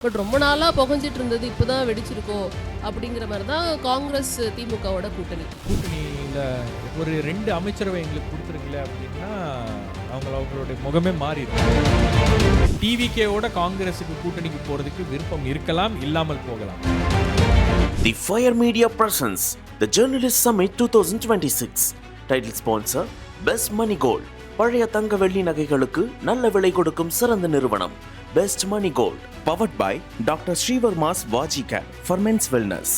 But ரொம்ப நாளாக புகஞ்சிட்டு இருந்தது இப்போ தான் வெடிச்சிருக்கோம் அப்படிங்கிற மாதிரி தான் காங்கிரஸ் திமுகவோட கூட்டணியில் ஒரு 2 அமைச்சரவை எங்களுக்கு கொடுத்துருக்கல அப்படின்னா அவங்களுடைய முகமே மாறிடும். டிவிகேவோட காங்கிரஸுக்கு கூட்டணிக்கு போகிறதுக்கு விருப்பம் இருக்கலாம், இல்லாமல் போகலாம். The Fire Media presents the Journalist Summit 2026. Title sponsor Best Money Gold. பழைய தங்க வெள்ளி நகைகளுக்கு நல்ல விலை கொடுக்கும் சிறந்த நிறுவனம் Best Money Gold. Powered by Dr. Srivarma's Vajika for Men's Wellness.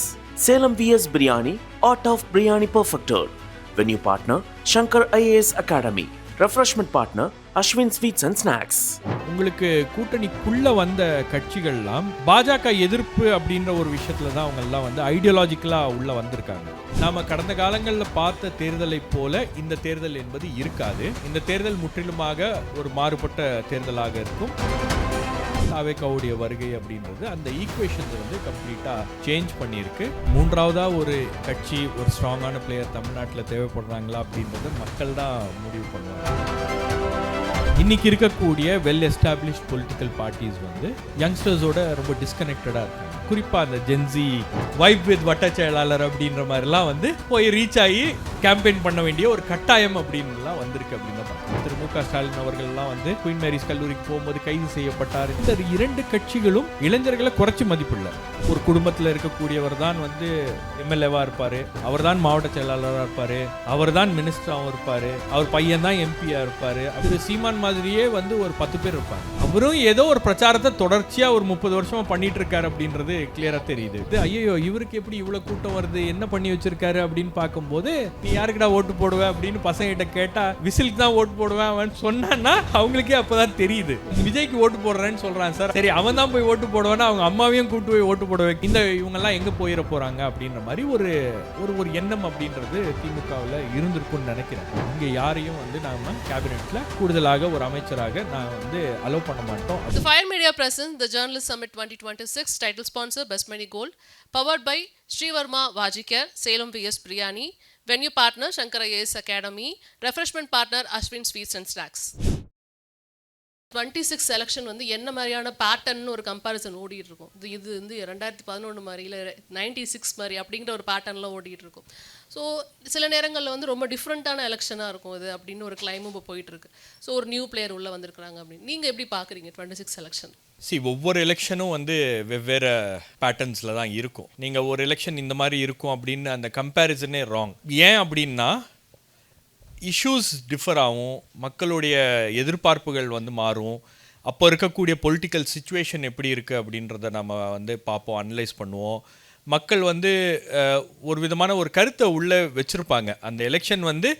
Salem VS Biryani, Art of Biryani Perfected. Venue partner Shankar IAS Academy. Refreshment partner Ashwin Sweets and Snacks. உங்களுக்கு கூட்டணிக்குள்ள வந்த கட்சிகள்லாம் பாஜக எதிர்ப்பு அப்படின்ற ஒரு விஷயத்துல தான் அவங்க எல்லாம் வந்து ஐடியாலஜிக்கலா உள்ள வந்திருக்காங்க. நாம கடந்த காலங்களில் பார்த்த தேர்தலை போல இந்த தேர்தல் என்பது இருக்காது. இந்த தேர்தல் முற்றிலுமாக ஒரு மாறுபட்ட தேர்தலாக இருக்கும். தாவேகாவுடைய வருகை அப்படின்றது அந்த ஈக்குவேஷன்ஸ் வந்து கம்ப்ளீட்டா சேஞ்ச் பண்ணியிருக்கு. மூன்றாவதா ஒரு கட்சி, ஒரு ஸ்ட்ராங்கான பிளேயர் தமிழ்நாட்டில் தேவைப்படுறாங்களா அப்படின்றத மக்கள் தான் முடிவு பண்ணுவாங்க. இன்னைக்கு இருக்கக்கூடிய வெல் எஸ்டாப்ளிஷ்ட் பொலிட்டிக்கல் பார்ட்டிஸ் வந்து யங்ஸ்டர்ஸோட ரொம்ப டிஸ்கனெக்டடாக இருக்காங்க. குறிப்பாக அந்த ஜென்சி வைப் வித் வட்ட செயலாளர் அப்படின்ற மாதிரிலாம் வந்து போய் ரீச் ஆகி கேம்பெயின் பண்ண வேண்டிய ஒரு கட்டாயம் அப்படின்லாம் வந்திருக்கு அப்படின்னு தான். திரு மு க ஸ்டாலின் அவர்கள்லாம் வந்து குயின் மேரிஸ் கல்லூரிக்கு போகும்போது கைது செய்யப்பட்டார். இந்த 2 கட்சிகளும் இளைஞர்களை குறைச்சி மதிப்பில்லை. ஒரு குடும்பத்தில் இருக்கக்கூடியவர் தான் வந்து எம்எல்ஏவா இருப்பாரு, அவர் தான் மாவட்ட செயலாளராக இருப்பாரு, அவர் தான் மினிஸ்டராகவும் இருப்பாரு, அவர் பையன் தான் எம்பியா இருப்பாரு. அது சீமான் மாதிரியே வந்து ஒரு 10 பேர் இருப்பாங்க. அவரும் ஏதோ ஒரு பிரச்சாரத்தை தொடர்ச்சியா ஒரு 30 வருஷமா பண்ணிட்டு இருக்காரு அப்படின்றது கிளியரா தெரியுது. ஐயோ, இவருக்கு எப்படி இவ்வளவு கூட்டம் வருது, என்ன பண்ணி வச்சிருக்காரு அப்படின்னு பார்க்கும்போது, நீ யாருக்குடா ஓட்டு போடுவ அப்படின்னு பசங்க கிட்ட கேட்டா விசிலுக்கு தான் ஓட்டு போடுவேன் சொன்னா அவங்களுக்கே அப்பதான் தெரியுது. விஜய்க்கு ஓட்டு போடுறேன்னு சொல்றான் சார், சரி அவன் தான் போய் ஓட்டு போடுவானா, அவங்க அம்மாவையும் கூட்டு போய் ஓட்டு போடுவேன், இந்த இவங்க எல்லாம் எங்க போயிட போறாங்க அப்படின்ற மாதிரி ஒரு எண்ணம் அப்படின்றது திமுகவில் இருந்திருக்கும்னு நினைக்கிறேன். இங்க யாரையும் வந்து நாம கேபினெட்ல கூடுதலாக ஒரு அமைச்சராக நான் வந்து அலோவ் பண்ண மாட்டோம். The Fire Media presents the Journalist Summit 2026. Title sponsor Best Money Gold. Powered by Srivarma Vajika, Salem VS Biryani. Venue partner Shankar IAS Academy. Refreshment partner Ashwin Sweets and Snacks. 26 election வந்து என்ன மாதிரியான pattern ஒரு comparison ஓடிட்டு இருக்கும். இது வந்து 2011 மாதிரி இல்லை 96 மாதிரி அப்படிங்கிற ஒரு பேட்டர்ன்லாம் ஓடிட்டு இருக்கும். ஸோ சில நேரங்களில் வந்து ரொம்ப டிஃப்ரெண்ட்டான எலெக்ஷனாக இருக்கும் இது அப்படின்னு ஒரு கிளைமும் இப்போ போயிட்டு இருக்கு. ஸோ ஒரு நியூ பிளேயர் உள்ளே வந்திருக்கிறாங்க அப்படின்னு நீங்கள் எப்படி பார்க்குறீங்க 26 எலெக்ஷன்? ஒவ்வொரு எலெக்ஷனும் வந்து வெவ்வேறு பேட்டர்ன்ஸில் தான் இருக்கும். நீங்கள் ஒரு எலெக்ஷன் இந்த மாதிரி இருக்கும் அப்படின்னு அந்த கம்பேரிசனே ராங். ஏன் அப்படின்னா இஷ்யூஸ் டிஃபர் ஆகும், மக்களுடைய எதிர்பார்ப்புகள் வந்து மாறும். அப்போ இருக்கக்கூடிய பொலிட்டிக்கல் சிச்சுவேஷன் எப்படி இருக்குது அப்படின்றத நம்ம வந்து பார்ப்போம், அனலைஸ் பண்ணுவோம். மக்கள் வந்து ஒரு விதமான ஒரு கருத்தை உள்ளே வச்சுருப்பாங்க. அந்த எலெக்ஷன் வந்து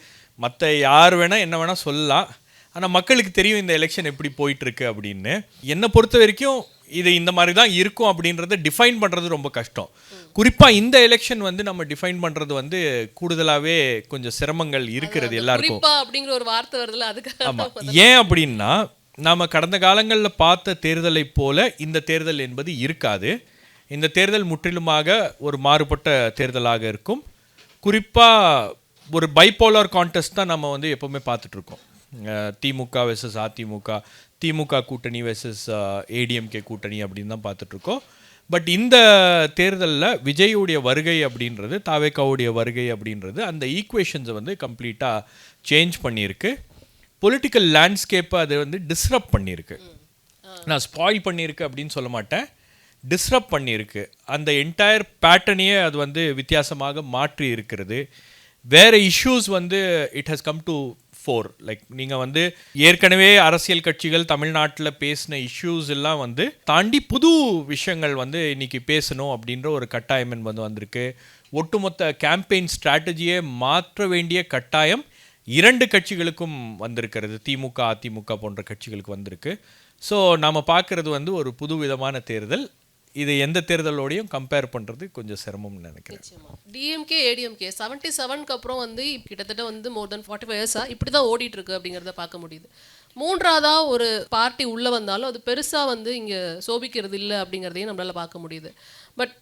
மற்ற யார் வேணால் என்ன வேணால் சொல்லலாம், ஆனால் மக்களுக்கு தெரியும் இந்த எலெக்ஷன் எப்படி போயிட்டுருக்கு அப்படின்னு. என்னை பொறுத்த வரைக்கும் இது இந்த மாதிரி தான் இருக்கும் அப்படின்றத டிஃபைன் பண்ணுறது ரொம்ப கஷ்டம். குறிப்பாக இந்த எலெக்ஷன் வந்து நம்ம டிஃபைன் பண்ணுறது வந்து கூடுதலாகவே கொஞ்சம் சிரமங்கள் இருக்கிறது எல்லாருக்கும் அப்படிங்கிற ஒரு வார்த்தை வருதுல, அதுக்கு ஆமாம். ஏன் அப்படின்னா நாம் கடந்த காலங்களில் பார்த்த தேர்தலை போல இந்த தேர்தல் என்பது இருக்காது. இந்த தேர்தல் முற்றிலுமாக ஒரு மாறுபட்ட தேர்தலாக இருக்கும். குறிப்பாக ஒரு பைபோலார் கான்டெஸ்ட் தான் நம்ம வந்து எப்போவுமே பார்த்துட்ருக்கோம். திமுக வெர்சஸ் அதிமுக, திமுக கூட்டணி வெர்சஸ் ஏடிஎம்கே கூட்டணி அப்படின்னு தான் பார்த்துட்ருக்கோம். பட் இந்த தேர்தலில் விஜயுடைய வருகை அப்படின்றது, தாவேகாவுடைய வருகை அப்படின்றது அந்த ஈக்குவேஷன்ஸை வந்து கம்ப்ளீட்டாக சேஞ்ச் பண்ணியிருக்கு. பொலிட்டிக்கல் லேண்ட்ஸ்கேப்பை அது வந்து டிஸ்ரப்ட் பண்ணியிருக்கு. நான் ஸ்பாயில் பண்ணியிருக்கு அப்படின்னு சொல்ல மாட்டேன், டிஸ்ரப்ட் பண்ணியிருக்கு. அந்த என்டையர் பேட்டர்னையே அது வந்து வித்தியாசமாக மாற்றி இருக்கிறது. வேறு இஷ்யூஸ் வந்து it has come to four. Like நீங்கள் வந்து ஏற்கனவே அரசியல் கட்சிகள் தமிழ்நாட்டில் பேசின இஷ்யூஸ் எல்லாம் வந்து தாண்டி புது விஷயங்கள் வந்து இன்றைக்கி பேசணும் அப்படின்ற ஒரு கட்டாயம் வந்து வந்திருக்கு. ஒட்டுமொத்த கேம்பெயின் ஸ்ட்ராட்டஜியை மாற்ற வேண்டிய கட்டாயம் 2 கட்சிகளுக்கும் வந்திருக்கிறது, திமுக அதிமுக போன்ற கட்சிகளுக்கு வந்திருக்கு. ஸோ நாம் பார்க்குறது வந்து ஒரு புது விதமான தேர்தல். இது எந்த தேர்தலோடையும் கம்பேர் பண்ணுறது கொஞ்சம் சிரமம்னு நினைக்கிறேன். டிஎம்கே ஏடிஎம்கே 77க்கு அப்புறம் வந்து கிட்டத்தட்ட வந்து மோர் தென் 45 இயர்ஸாக இப்படி தான் ஓடிட்டு இருக்கு அப்படிங்கிறத பார்க்க முடியுது. மூன்றாவதாக ஒரு பார்ட்டி உள்ளே வந்தாலும் அது பெருசாக வந்து இங்கே சோபிக்கிறது இல்லை அப்படிங்கிறதையும் நம்மளால் பார்க்க முடியுது. பட்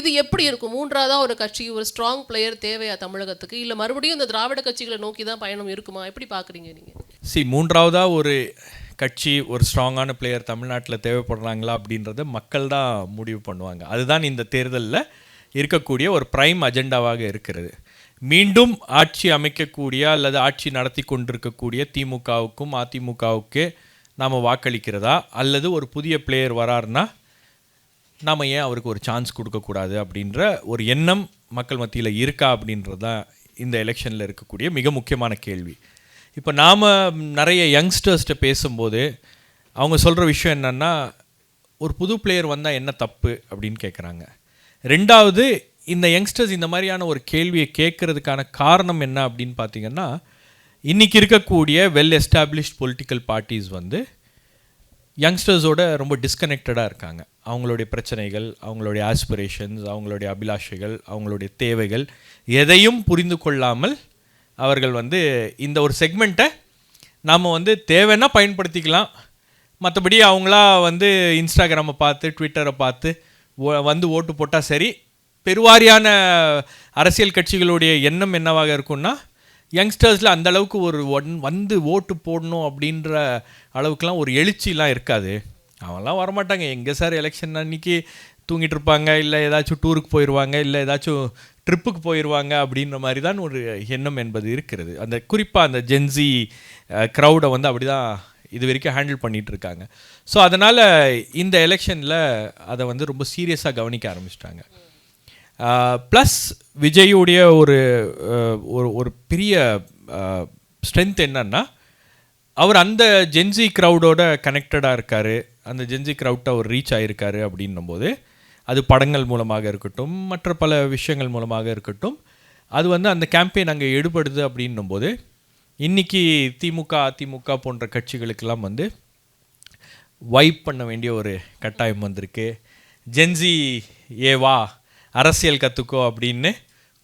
இது எப்படி இருக்கும்? மூன்றாவதாக ஒரு கட்சி, ஒரு ஸ்ட்ராங் பிளேயர் தேவையா தமிழகத்துக்கு, இல்லை மறுபடியும் இந்த திராவிட கட்சிகளை நோக்கி தான் பயணம் இருக்குமா? எப்படி பார்க்குறீங்க நீங்கள்? மூன்றாவதாக ஒரு கட்சி ஒரு ஸ்ட்ராங்கான பிளேயர் தமிழ்நாட்டில் தேவைப்படுறாங்களா அப்படின்றத மக்கள் தான் முடிவு பண்ணுவாங்க. அதுதான் இந்த தேர்தலில் இருக்கக்கூடிய ஒரு பிரைம் அஜெண்டாவாக இருக்கிறது. மீண்டும் ஆட்சி அமைக்கக்கூடிய அல்லது ஆட்சி நடத்தி கொண்டிருக்கக்கூடிய திமுகவுக்கும் அதிமுகவுக்கு நாம் வாக்களிக்கிறதா, அல்லது ஒரு புதிய பிளேயர் வராருன்னா நாம் ஏன் அவருக்கு ஒரு சான்ஸ் கொடுக்கக்கூடாது அப்படின்ற ஒரு எண்ணம் மக்கள் மத்தியில் இருக்கா அப்படின்றது தான் இந்த எலெக்ஷனில் இருக்கக்கூடிய மிக முக்கியமான கேள்வி. இப்போ நாம் நிறைய யங்ஸ்டர்ஸ்கிட்ட பேசும்போது அவங்க சொல்கிற விஷயம் என்னென்னா, ஒரு புது பிளேயர் வந்தால் என்ன தப்பு அப்படின்னு கேட்குறாங்க. ரெண்டாவது, இந்த யங்ஸ்டர்ஸ் இந்த மாதிரியான ஒரு கேள்வியை கேட்குறதுக்கான காரணம் என்ன அப்படின்னு பார்த்தீங்கன்னா, இன்றைக்கி இருக்கக்கூடிய வெல் எஸ்டாப்ளிஷ்ட் பொலிட்டிக்கல் பார்ட்டிஸ் வந்து யங்ஸ்டர்ஸோட ரொம்ப டிஸ்கனெக்டடாக இருக்காங்க. அவங்களுடைய பிரச்சனைகள், அவங்களுடைய ஆஸ்பிரேஷன்ஸ், அவங்களுடைய அபிலாஷைகள், அவங்களுடைய தேவைகள் எதையும் புரிந்து கொள்ளாமல் அவர்கள் வந்து இந்த ஒரு செக்மெண்ட்டை நாம் வந்து தேவைன்னா பயன்படுத்திக்கலாம், மற்றபடி அவங்களா வந்து இன்ஸ்டாகிராமை பார்த்து ட்விட்டரை பார்த்து வந்து ஓட்டு போட்டால் சரி. பெருவாரியான அரசியல் கட்சிகளுடைய எண்ணம் என்னவாக இருக்குன்னா, யங்ஸ்டர்ஸில் அந்த அளவுக்கு ஒரு வந்து ஓட்டு போடணும் அப்படின்ற அளவுக்குலாம் ஒரு எழுச்சிலாம் இருக்காது. அவங்களாம் வரமாட்டாங்க. எங்கே சார் எலெக்ஷன் அன்றைக்கி தூங்கிட்டு இருப்பாங்க, இல்லை ஏதாச்சும் டூருக்கு போயிடுவாங்க, இல்லை ஏதாச்சும் ட்ரிப்புக்கு போயிடுவாங்க அப்படின்ற மாதிரி தான் ஒரு எண்ணம் என்பது இருக்கிறது. அந்த குறிப்பாக அந்த ஜென்சி க்ரௌடை வந்து அப்படி தான் இது வரைக்கும் ஹேண்டில் பண்ணிகிட்டு இருக்காங்க. ஸோ அதனால் இந்த எலெக்ஷனில் அதை வந்து ரொம்ப சீரியஸாக கவனிக்க ஆரம்பிச்சிட்டாங்க. ப்ளஸ் விஜயுடைய ஒரு பெரிய ஸ்ட்ரென்த் என்னன்னா, அவர் அந்த ஜென்சி க்ரௌடோட கனெக்டடாக இருக்கார், அந்த ஜென்சி க்ரௌட்டை அவர் ரீச் ஆகிருக்காரு அப்படின்னும் போது, அது படங்கள் மூலமாக இருக்கட்டும், மற்ற பல விஷயங்கள் மூலமாக இருக்கட்டும், அது வந்து அந்த கேம்பெயின் அங்கே எடுபடுது அப்படின்னும் போது, இன்றைக்கி திமுக அதிமுக போன்ற கட்சிகளுக்கெல்லாம் வந்து வைப் பண்ண வேண்டிய ஒரு கட்டாயம் வந்திருக்கு. ஜென்சி ஏவா அரசியல் கற்றுக்கோ அப்படின்னு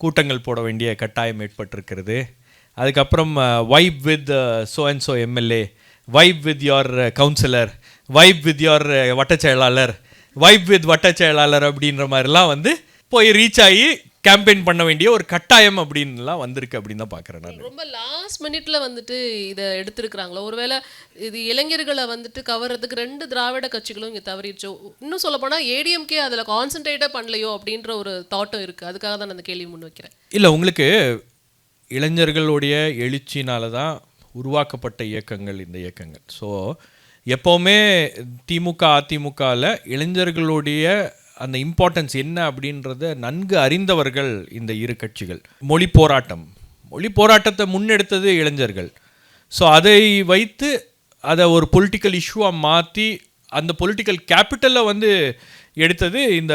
கூட்டங்கள் போட வேண்டிய கட்டாயம் ஏற்பட்டிருக்கிறது. அதுக்கப்புறம் vibe with so and so MLA, vibe with your councillor, vibe with your வட்டச்செயலாளர், வைப் வித் வட்டச்செயலாளர் அப்படின்ற மாதிரிலாம் வந்து போய் ரீச் ஆகி கேம்பெயின் பண்ண வேண்டிய ஒரு கட்டாயம் அப்படின்லாம் வந்திருக்கு அப்படின்னு தான் பார்க்குறேன் நான். ரொம்ப லாஸ்ட் மினிட்ல வந்துட்டு இதை எடுத்திருக்கிறாங்களோ, ஒருவேளை இது இளைஞர்களை வந்துட்டு கவர்றதுக்கு 2 திராவிட கட்சிகளும் இங்கே தவறிடுச்சோ, இன்னும் சொல்ல போனால் ஏடிஎம்கே அதில் கான்சென்ட்ரேட்டாக பண்ணலையோ அப்படின்ற ஒரு தாட்டும் இருக்குது. அதுக்காக தான் நான் அந்த கேள்வி முன் வைக்கிறேன். இல்லை, உங்களுக்கு இளைஞர்களுடைய எழுச்சினால தான் உருவாக்கப்பட்ட இயக்கங்கள் இந்த இயக்கங்கள். ஸோ எப்போவுமே திமுக அதிமுகவில் இளைஞர்களுடைய அந்த இம்பார்ட்டன்ஸ் என்ன அப்படின்றத நன்கு அறிந்தவர்கள் இந்த இரு கட்சிகள். மொழி போராட்டத்தை முன்னெடுத்தது இளைஞர்கள். ஸோ அதை வைத்து அதை ஒரு பொலிட்டிக்கல் இஷ்யூவாக மாற்றி அந்த பொலிட்டிக்கல் கேபிட்டலில் வந்து எடுத்தது இந்த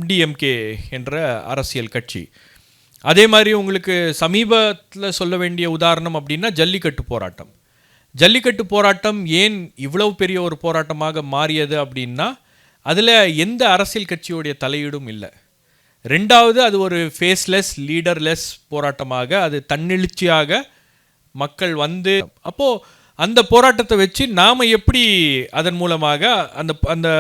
டிஎம்கே என்ற அரசியல் கட்சி. அதே மாதிரி உங்களுக்கு சமீபத்தில் சொல்ல வேண்டிய உதாரணம் அப்படின்னா ஜல்லிக்கட்டு போராட்டம் ஏன் இவ்வளவு பெரிய ஒரு போராட்டமாக மாறியது அப்படின்னா, அதில் எந்த அரசியல் கட்சியோடைய தலையீடும் இல்லை. ரெண்டாவது, அது ஒரு ஃபேஸ்லெஸ் லீடர்லெஸ் போராட்டமாக, அது தன்னெழுச்சியாக மக்கள் வந்து, அப்போது அந்த போராட்டத்தை வச்சு நாம் எப்படி அதன் மூலமாக அந்த அந்த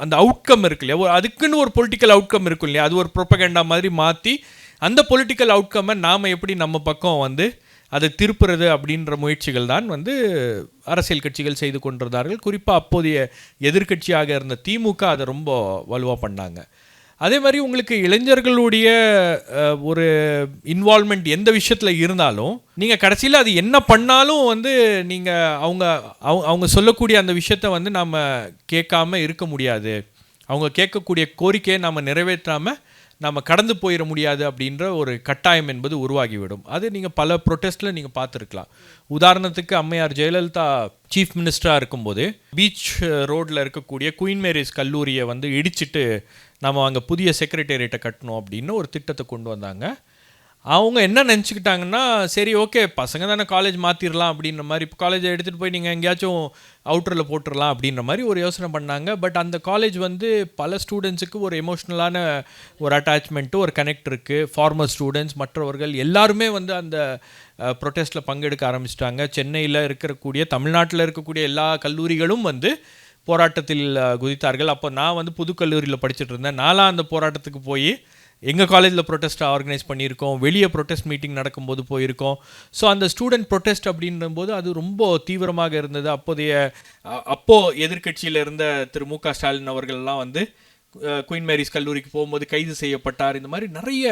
அந்த அவுட்கம் இருக்கு இல்லையா, அதுக்குன்னு ஒரு பொலிட்டிக்கல் அவுட்கம் இருக்கும் இல்லையா, அது ஒரு ப்ரொபகண்டா மாதிரி மாற்றி அந்த பொலிட்டிக்கல் அவுட்கம்மை நாம் எப்படி நம்ம பக்கம் வந்து அதை திருப்புறது அப்படின்ற முயற்சிகள் தான் வந்து அரசியல் கட்சிகள் செய்து கொண்டிருந்தார்கள். குறிப்பாக அப்போதைய எதிர்க்கட்சியாக இருந்த திமுக அதை ரொம்ப வலுவாக பண்ணாங்க. அதே மாதிரி உங்களுக்கு இளைஞர்களுடைய ஒரு இன்வால்மெண்ட் எந்த விஷயத்தில் இருந்தாலும், நீங்கள் கடைசியில் அது என்ன பண்ணாலும் வந்து நீங்கள் அவங்க சொல்லக்கூடிய அந்த விஷயத்தை வந்து நாம் கேட்காம இருக்க முடியாது. அவங்க கேட்கக்கூடிய கோரிக்கையை நாம் நிறைவேற்றாமல் நாம் கடந்து போயிட முடியாது அப்படின்ற ஒரு கட்டாயம் என்பது உருவாகிவிடும். அது நீங்கள் பல ப்ரொட்டஸ்ட்டில் நீங்கள் பார்த்துருக்கலாம். உதாரணத்துக்கு அம்மையார் ஜெயலலிதா சீஃப் மினிஸ்டராக இருக்கும்போது பீச் ரோட்டில் இருக்கக்கூடிய குயின் மேரிஸ் கல்லூரியை வந்து இடிச்சிட்டு நம்ம அங்கே புதிய செக்ரட்டேரியட்டை கட்டணும் அப்படின்னு ஒரு திட்டத்தை கொண்டு வந்தாங்க. அவங்க என்ன நினச்சிக்கிட்டாங்கன்னா, சரி ஓகே பசங்க தானே காலேஜ் மாற்றிடலாம் அப்படின்ற மாதிரி, இப்போ காலேஜை எடுத்துகிட்டு போய் நீங்கள் எங்கேயாச்சும் அவுட்டரில் போட்டுடலாம் அப்படின்ற மாதிரி ஒரு யோசனை பண்ணாங்க. பட் அந்த காலேஜ் வந்து பல ஸ்டூடெண்ட்ஸுக்கு ஒரு எமோஷ்னலான ஒரு அட்டாச்மெண்ட்டு, ஒரு கனெக்ட் இருக்குது. ஃபார்மர் ஸ்டூடெண்ட்ஸ் மற்றவர்கள் எல்லாருமே வந்து அந்த ப்ரொட்டஸ்ட்டில் பங்கெடுக்க ஆரம்பிச்சிட்டாங்க. சென்னையில் இருக்கக்கூடிய, தமிழ்நாட்டில் இருக்கக்கூடிய எல்லா கல்லூரிகளும் வந்து போராட்டத்தில் குதித்தார்கள். அப்போ நான் வந்து புதுக்கல்லூரியில் படிச்சுட்டு இருந்தேன். நான்லாம் அந்த போராட்டத்துக்கு போய் எங்கள் காலேஜில் ப்ரொட்டஸ்ட் ஆர்கனைஸ் பண்ணியிருக்கோம், வெளியே ப்ரொட்டஸ்ட் மீட்டிங் நடக்கும்போது போயிருக்கோம். ஸோ அந்த ஸ்டூடெண்ட் ப்ரொட்டஸ்ட் அப்படின்னும்போது அது ரொம்ப தீவிரமாக இருந்தது. அப்போது எதிர்க்கட்சியில் இருந்த திரு மு க ஸ்டாலின் அவர்கள்லாம் வந்து குயின் மேரிஸ் கல்லூரிக்கு போகும்போது கைது செய்யப்பட்டார். இந்த மாதிரி நிறைய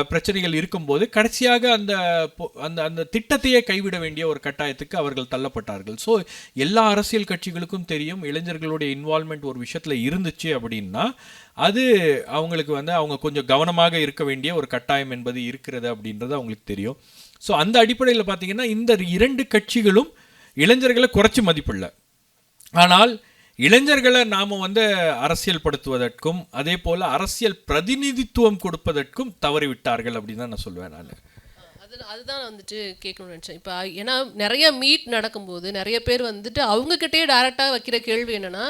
பிரச்சனைகள் இருக்கும்போது கடைசியாக அந்த அந்த அந்த திட்டத்தையே கைவிட வேண்டிய ஒரு கட்டாயத்துக்கு அவர்கள் தள்ளப்பட்டார்கள். ஸோ எல்லா அரசியல் கட்சிகளுக்கும் தெரியும், இளைஞர்களுடைய இன்வால்மெண்ட் ஒரு விஷயத்தில் இருந்துச்சு அப்படின்னா அது அவங்களுக்கு வந்து அவங்க கொஞ்சம் கவனமாக இருக்க வேண்டிய ஒரு கட்டாயம் என்பது இருக்கிறது அப்படின்றது அவங்களுக்கு தெரியும். ஸோ அந்த அடிப்படையில் பார்த்தீங்கன்னா இந்த 2 கட்சிகளும் இளைஞர்களை குறைச்சி மதிப்பில்லை. ஆனால் இளைஞர்களை நாம் வந்து அரசியல் படுத்துவதற்கும் அதே போல் அரசியல் பிரதிநிதித்துவம் கொடுப்பதற்கும் தவறிவிட்டார்கள் அப்படின்னு தான் நான் சொல்வேன். நான் அதுதான் வந்துட்டு கேட்கணும்னு நினச்சேன். இப்போ ஏன்னா நிறைய மீட் நடக்கும்போது நிறைய பேர் வந்துட்டு அவங்கக்கிட்டே டைரெக்டாக வைக்கிற கேள்வி என்னென்னா,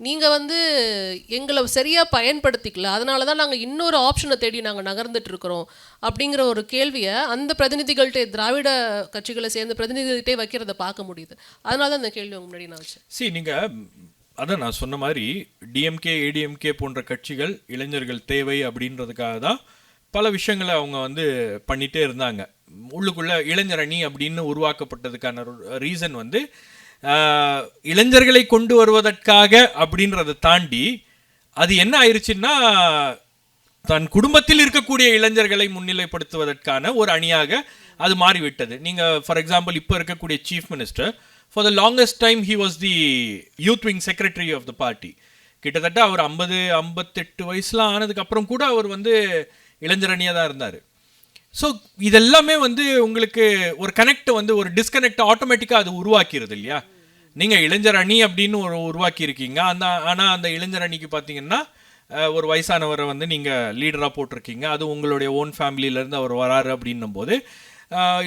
நீங்கள் வந்து எங்களை சரியாக பயன்படுத்திக்கல, அதனால தான் நாங்கள் இன்னொரு ஆப்ஷனை தேடி நாங்கள் நகர்ந்துட்டு இருக்கிறோம் அப்படிங்கிற ஒரு கேள்வியை அந்த பிரதிநிதிகள்கிட்ட, திராவிட கட்சிகளை சேர்ந்த பிரதிநிதிகிட்டே வைக்கிறத பார்க்க முடியுது. அதனால தான் அந்த கேள்வி உங்க முன்னாடி நான் வச்சேன். நீங்கள் அதான் நான் சொன்ன மாதிரி டிஎம்கே ஏடிஎம்கே போன்ற கட்சிகள் இளைஞர்கள் தேவை அப்படின்றதுக்காக தான் பல விஷயங்களை அவங்க வந்து பண்ணிகிட்டே இருந்தாங்க. உள்ளுக்குள்ள இளைஞர் அணி அப்படின்னு உருவாக்கப்பட்டதுக்கான ரீசன் வந்து இளைஞர்களை கொண்டு வருவதற்காக அப்படின்றத தாண்டி அது என்ன ஆயிடுச்சுன்னா தன் குடும்பத்தில் இருக்கக்கூடிய இளைஞர்களை முன்னிலைப்படுத்துவதற்கான ஒரு அணியாக அது மாறிவிட்டது. நீங்கள் ஃபார் எக்ஸாம்பிள் இப்போ இருக்கக்கூடிய chief minister, for the longest time he was the youth wing secretary of the party. கிட்டத்தட்ட அவர் 58 வயசுலாம் ஆனதுக்கப்புறம் கூட அவர் வந்து இளைஞர் அணியாக தான் இருந்தார். ஸோ இதெல்லாமே வந்து உங்களுக்கு ஒரு கனெக்ட் வந்து ஒரு டிஸ்கனெக்ட் ஆட்டோமேட்டிக்காக அது உருவாக்கிறது இல்லையா? நீங்கள் இளைஞர் அணி அப்படின்னு உருவாக்கியிருக்கீங்க, ஆனால் அந்த இளைஞர் அணிக்கு பார்த்தீங்கன்னா ஒரு வயசானவரை வந்து நீங்கள் லீடராக போட்டிருக்கீங்க, அது உங்களுடைய ஓன் ஃபேமிலியிலேருந்து அவர் வராரு அப்படின்னும் போது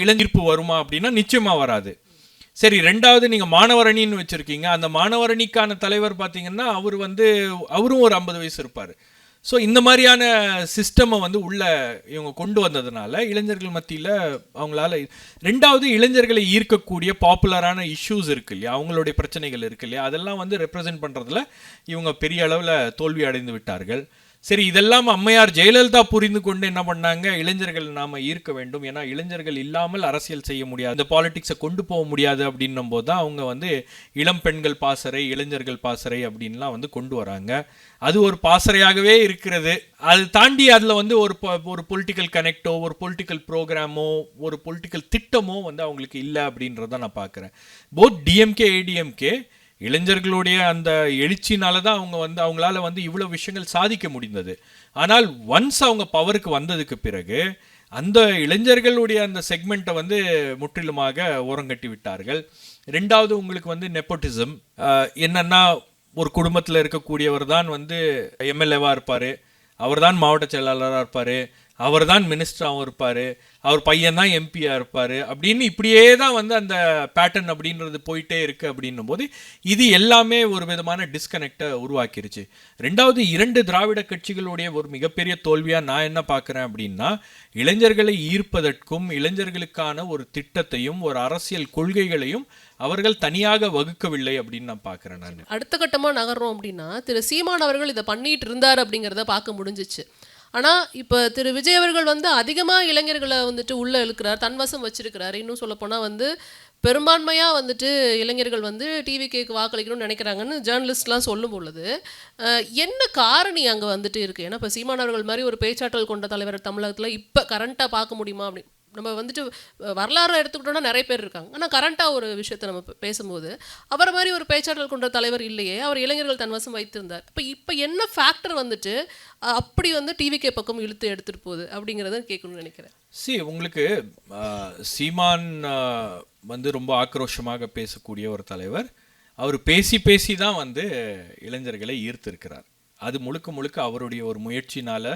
இளைஞர்ப்பு வருமா அப்படின்னா நிச்சயமாக வராது. சரி, ரெண்டாவது நீங்கள் மாணவர் அணின்னு வச்சுருக்கீங்க, அந்த மாணவர் அணிக்கான தலைவர் பார்த்தீங்கன்னா அவரும் ஒரு 50 வயசு இருப்பார். ஸோ இந்த மாதிரியான சிஸ்டமை வந்து உள்ள இவங்க கொண்டு வந்ததுனால இளைஞர்கள் மத்தியில் அவங்களால, ரெண்டாவது இளைஞர்களை ஈர்க்கக்கூடிய பாப்புலரான இஷ்யூஸ் இருக்கு இல்லையா, அவங்களுடைய பிரச்சனைகள் இருக்கு இல்லையா, அதெல்லாம் வந்து ரெப்ரசென்ட் பண்ணுறதுல இவங்க பெரிய அளவில் தோல்வி அடைந்து விட்டார்கள். சரி, இதெல்லாம் அம்மையார் ஜெயலலிதா புரிந்து கொண்டு என்ன பண்ணாங்க, இளைஞர்கள் நாம் ஈர்க்க வேண்டும், ஏன்னா இளைஞர்கள் இல்லாமல் அரசியல் செய்ய முடியாது, இந்த பாலிடிக்ஸை கொண்டு போக முடியாது அப்படின்னும் போது தான் அவங்க வந்து இளம் பெண்கள் பாசறை, இளைஞர்கள் பாசறை அப்படின்லாம் வந்து கொண்டு வராங்க. அது ஒரு பாசறையாகவே இருக்கிறது. அது தாண்டி அதில் வந்து ஒரு பொலிட்டிக்கல் கனெக்டோ, ஒரு பொலிட்டிக்கல் ப்ரோக்ராமோ, ஒரு பொலிட்டிக்கல் திட்டமோ வந்து அவங்களுக்கு இல்லை அப்படின்றத நான் பார்க்குறேன். போத் டிஎம்கே ஏடிஎம்கே இளைஞர்களுடைய அந்த எழுச்சினால தான் அவங்களால வந்து இவ்வளோ விஷயங்கள் சாதிக்க முடிந்தது. ஆனால் ஒன்ஸ் அவங்க பவருக்கு வந்ததுக்கு பிறகு அந்த இளைஞர்களுடைய அந்த செக்மெண்ட்டை வந்து முற்றிலுமாக ஓரங்கட்டி விட்டார்கள். ரெண்டாவது உங்களுக்கு வந்து நெப்போட்டிசம் என்னன்னா, ஒரு குடும்பத்தில் இருக்கக்கூடியவர் தான் வந்து எம்எல்ஏவாக இருப்பார், அவர் தான் மாவட்ட செயலாளராக இருப்பார், அவர் தான் மினிஸ்டராகவும் இருப்பார், அவர் பையன் தான் எம்பியாக இருப்பார் அப்படின்னு இப்படியே தான் வந்து அந்த பேட்டர்ன் அப்படின்றது போயிட்டே இருக்குது. அப்படின்னும் போது இது எல்லாமே ஒரு விதமான டிஸ்கனெக்டை உருவாக்கிருச்சு. ரெண்டாவது, 2 திராவிட கட்சிகளுடைய ஒரு மிகப்பெரிய தோல்வியாக நான் என்ன பார்க்குறேன் அப்படின்னா, இளைஞர்களை ஈர்ப்பதற்கும் இளைஞர்களுக்கான ஒரு திட்டத்தையும் ஒரு அரசியல் கொள்கைகளையும் அவர்கள் தனியாக வகுக்கவில்லை அப்படின்னு நான் பார்க்குறேன். நான் அடுத்த கட்டமாக நகர்றோம் அப்படின்னா, திரு சீமான் அவர்கள் இதை பண்ணிட்டு இருந்தார் அப்படிங்கிறத பார்க்க முடிஞ்சிச்சு. ஆனால் இப்போ திரு விஜய் அவர்கள் வந்து அதிகமாக இளைஞர்களை வந்துட்டு உள்ளே இழுக்கிறார், தன்வசம் வச்சிருக்கிறார். இன்னும் சொல்லப்போனால் வந்து பெரும்பான்மையாக வந்துட்டு இளைஞர்கள் வந்து டிவிகேக்கு வாக்களிக்கணும்னு நினைக்கிறாங்கன்னு ஜேர்னலிஸ்ட்லாம் சொல்லும் பொழுது என்ன காரணி அங்கே வந்துட்டு இருக்குது? ஏன்னா இப்போ சீமான் அவர்கள் மாதிரி ஒரு பேச்சாற்றல் கொண்ட தலைவர் தமிழகத்தில் இப்போ கரண்ட்டாக பார்க்க முடியுமா? அப்படி நம்ம வந்துட்டு வரலாறு எடுத்துக்கிட்டோன்னா நிறைய பேர் இருக்காங்க, ஆனால் கரண்ட்டாக ஒரு விஷயத்தை நம்ம பேசும்போது அவரை மாதிரி ஒரு பேச்சாற்றல் கொண்ட தலைவர் இல்லையே, அவர் இளைஞர்கள் தன்வசம் வைத்திருந்தார். இப்போ என்ன ஃபேக்டர் வந்துட்டு அப்படி வந்து டிவிகே பக்கம் இழுத்து எடுத்துகிட்டு போகுது அப்படிங்கிறத கேட்கணும்னு நினைக்கிறேன். உங்களுக்கு சீமான் வந்து ரொம்ப ஆக்ரோஷமாக பேசக்கூடிய ஒரு தலைவர், அவர் பேசி தான் வந்து இளைஞர்களை ஈர்த்திருக்கிறார். அது முழுக்க முழுக்க அவருடைய ஒரு முயற்சினால்